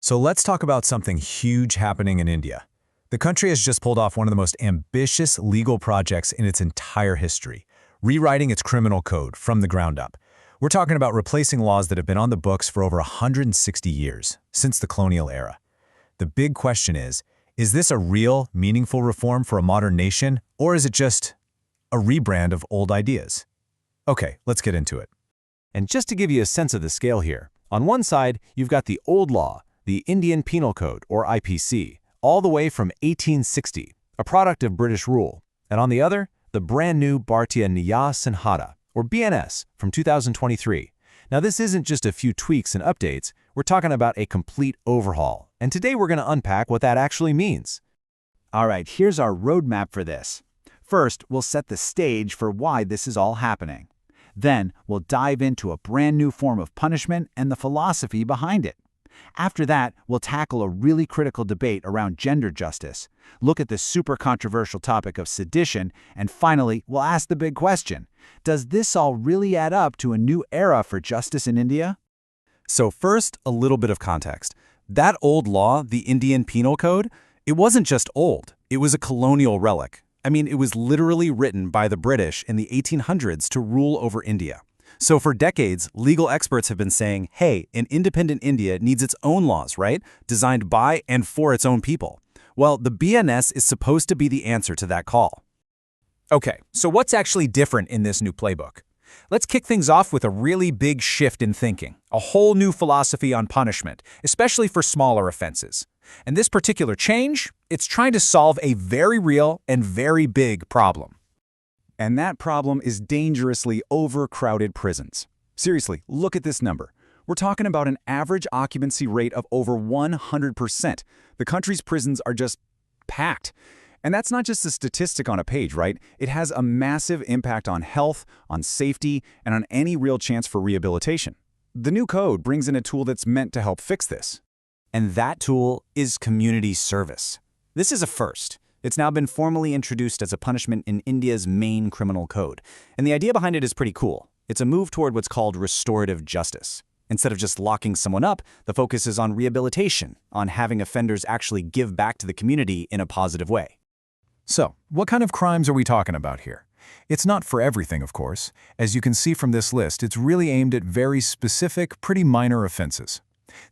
So let's talk about something huge happening in India. The country has just pulled off one of the most ambitious legal projects in its entire history, rewriting its criminal code from the ground up. We're talking about replacing laws that have been on the books for over 160 years, since the colonial era. The big question is this a real, meaningful reform for a modern nation, or is it just a rebrand of old ideas? Okay, let's get into it. And just to give you a sense of the scale here, on one side, you've got the old law, the Indian Penal Code, or IPC, all the way from 1860, a product of British rule. And on the other, the brand new Bhartiya Nyaya Sanhita, or BNS, from 2023. Now this isn't just a few tweaks and updates, we're talking about a complete overhaul. And today we're going to unpack what that actually means. All right, here's our roadmap for this. First, we'll set the stage for why this is all happening. Then, we'll dive into a brand new form of punishment and the philosophy behind it. After that, we'll tackle a really critical debate around gender justice, look at the super controversial topic of sedition, and finally, we'll ask the big question: does this all really add up to a new era for justice in India? So first, a little bit of context. That old law, the Indian Penal Code, it wasn't just old, it was a colonial relic. I mean, it was literally written by the British in the 1800s to rule over India. So for decades, legal experts have been saying, hey, an independent India needs its own laws, right? Designed by and for its own people. Well, the BNS is supposed to be the answer to that call. Okay, so what's actually different in this new playbook? Let's kick things off with a really big shift in thinking, a whole new philosophy on punishment, especially for smaller offenses. And this particular change, it's trying to solve a very real and very big problem. And that problem is dangerously overcrowded prisons. Seriously, look at this number. We're talking about an average occupancy rate of over 100%. The country's prisons are just packed. And that's not just a statistic on a page, right? It has a massive impact on health, on safety, and on any real chance for rehabilitation. The new code brings in a tool that's meant to help fix this. And that tool is community service. This is a first. It's now been formally introduced as a punishment in India's main criminal code. And the idea behind it is pretty cool. It's a move toward what's called restorative justice. Instead of just locking someone up, the focus is on rehabilitation, on having offenders actually give back to the community in a positive way. So, what kind of crimes are we talking about here? It's not for everything, of course. As you can see from this list, it's really aimed at very specific, pretty minor offenses.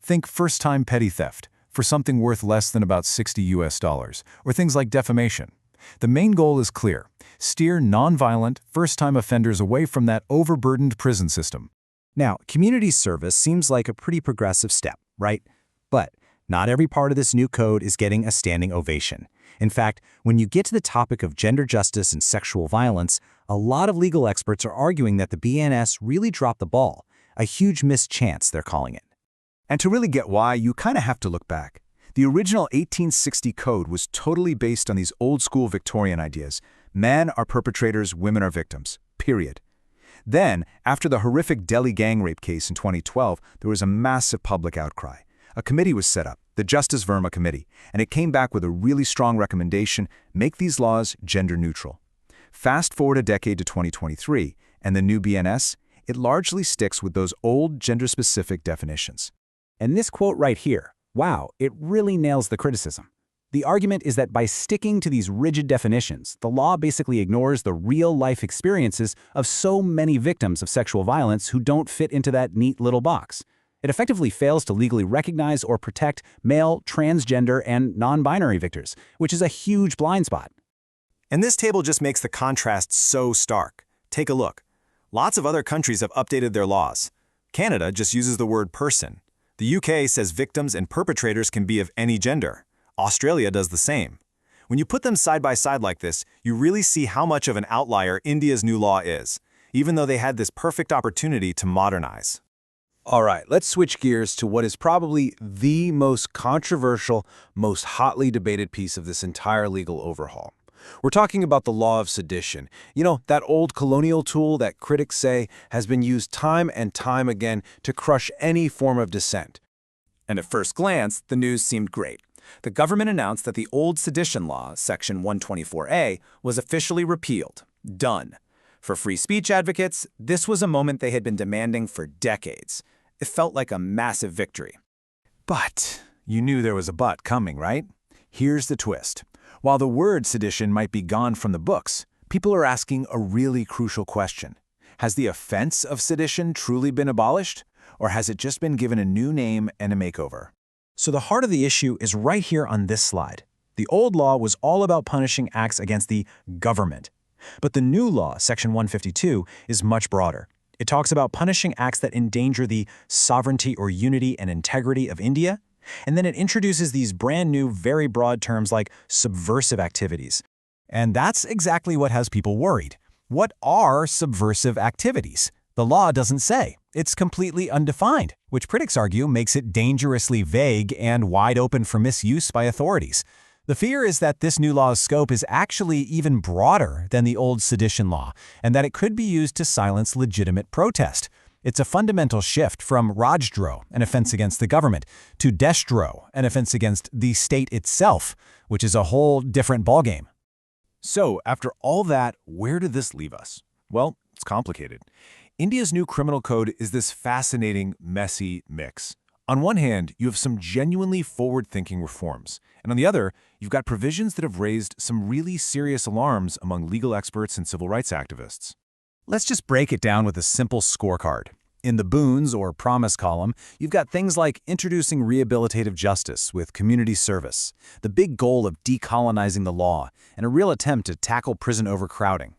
Think first-time petty theft, for something worth less than about $60, or things like defamation. The main goal is clear: steer nonviolent, first-time offenders away from that overburdened prison system. Now, community service seems like a pretty progressive step, right? But not every part of this new code is getting a standing ovation. In fact, when you get to the topic of gender justice and sexual violence, a lot of legal experts are arguing that the BNS really dropped the ball, a huge missed chance, they're calling it. And to really get why, you kind of have to look back. The original 1860 code was totally based on these old-school Victorian ideas. Men are perpetrators, women are victims, period. Then, after the horrific Delhi gang rape case in 2012, there was a massive public outcry. A committee was set up, the Justice Verma Committee, and it came back with a really strong recommendation: make these laws gender-neutral. Fast forward a decade to 2023, and the new BNS, it largely sticks with those old gender-specific definitions. And this quote right here, wow, it really nails the criticism. The argument is that by sticking to these rigid definitions, the law basically ignores the real-life experiences of so many victims of sexual violence who don't fit into that neat little box. It effectively fails to legally recognize or protect male, transgender, and non-binary victims, which is a huge blind spot. And this table just makes the contrast so stark. Take a look. Lots of other countries have updated their laws. Canada just uses the word person. The UK says victims and perpetrators can be of any gender. Australia does the same. When you put them side by side like this, you really see how much of an outlier India's new law is, even though they had this perfect opportunity to modernize. All right, let's switch gears to what is probably the most controversial, most hotly debated piece of this entire legal overhaul. We're talking about the law of sedition. You know, that old colonial tool that critics say has been used time and time again to crush any form of dissent. And at first glance, the news seemed great. The government announced that the old sedition law, Section 124A, was officially repealed. Done. For free speech advocates, this was a moment they had been demanding for decades. It felt like a massive victory. But You knew there was a but coming, right? Here's the twist. While the word sedition might be gone from the books, people are asking a really crucial question. Has the offense of sedition truly been abolished, or has it just been given a new name and a makeover? So the heart of the issue is right here on this slide. The old law was all about punishing acts against the government. But the new law, Section 152, is much broader. It talks about punishing acts that endanger the sovereignty or unity and integrity of India, and then it introduces these brand new, very broad terms like subversive activities. And that's exactly what has people worried. What are subversive activities? The law doesn't say. It's completely undefined, which critics argue makes it dangerously vague and wide open for misuse by authorities. The fear is that this new law's scope is actually even broader than the old sedition law, and that it could be used to silence legitimate protest. It's a fundamental shift from rajdroh, an offense against the government, to deshdroh, an offense against the state itself, which is a whole different ballgame. So, after all that, where did this leave us? Well, it's complicated. India's new criminal code is this fascinating, messy mix. On one hand, you have some genuinely forward-thinking reforms, and on the other, you've got provisions that have raised some really serious alarms among legal experts and civil rights activists. Let's just break it down with a simple scorecard. In the boons or promise column, you've got things like introducing rehabilitative justice with community service, the big goal of decolonizing the law, and a real attempt to tackle prison overcrowding.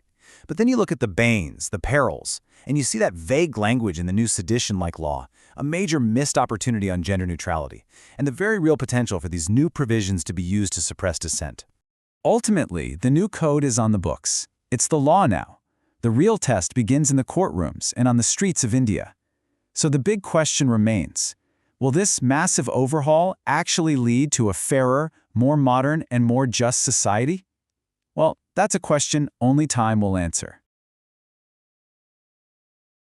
But then you look at the banes, the perils, and you see that vague language in the new sedition-like law, a major missed opportunity on gender neutrality, and the very real potential for these new provisions to be used to suppress dissent. Ultimately, the new code is on the books. It's the law now. The real test begins in the courtrooms and on the streets of India. So the big question remains, will this massive overhaul actually lead to a fairer, more modern, and more just society? Well, that's a question only time will answer.